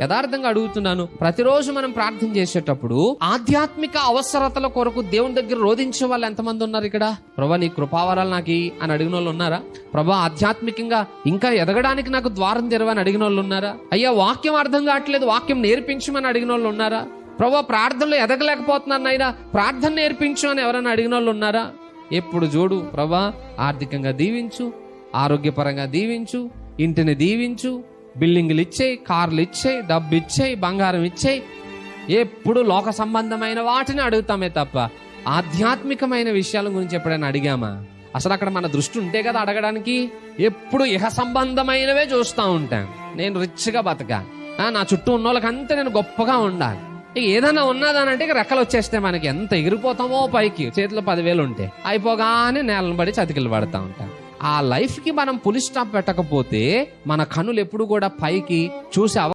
యథార్థంగా అడుగుతున్నాను. ప్రతిరోజు మనం ప్రార్థన చేసేటప్పుడు ఆధ్యాత్మిక అవసరతల కొరకు దేవుని దగ్గర రోధించే వాళ్ళు ఎంతమంది ఉన్నారు ఇక్కడ? ప్రభా నీ కృపావరాలు నాకు అని అడిగిన వాళ్ళు ఉన్నారా? ప్రభా ఆధ్యాత్మికంగా ఇంకా ఎదగడానికి నాకు ద్వారం తెరవని అడిగిన వాళ్ళు ఉన్నారా? అయ్యా వాక్యం అర్థం కావట్లేదు, వాక్యం నేర్పించమని అడిగిన వాళ్ళు ఉన్నారా? ప్రభా ప్రార్థనలో ఎదగలేకపోతున్నాను అయినా ప్రార్థన నేర్పించు అని ఎవరైనా అడిగిన వాళ్ళు ఉన్నారా? ఎప్పుడు చూడు ప్రభా ఆర్థికంగా దీవించు, ఆరోగ్యపరంగా దీవించు, ఇంటిని దీవించు, బిల్డింగ్లు ఇచ్చేయి, కార్లు ఇచ్చేయి, డబ్బు ఇచ్చేయి, బంగారం ఇచ్చేయి. ఎప్పుడు లోక సంబంధమైన వాటిని అడుగుతామే తప్ప ఆధ్యాత్మికమైన విషయాల గురించి ఎప్పుడైనా అడిగామా? అసలు అక్కడ మన దృష్టి ఉంటే కదా అడగడానికి. ఎప్పుడు ఇహ సంబంధమైనవే చూస్తూ ఉంటాం. నేను రిచ్గా బతకా, నా చుట్టూ ఉన్న వాళ్ళకంతా నేను గొప్పగా ఉండాలి. ఏదైనా ఉన్నదానంటే ఇక రెక్కలు వచ్చేస్తే మనకి ఎంత ఎగిరిపోతామో పైకి. చేతిలో 10,000 ఉంటే అయిపోగానే నేలను పడి చతికిలు పడతా ఉంటాం. ఆ లైఫ్ కి మనం పులి స్టాప్ పెట్టకపోతే మన కనులు ఎప్పుడు కూడా పైకి చూసే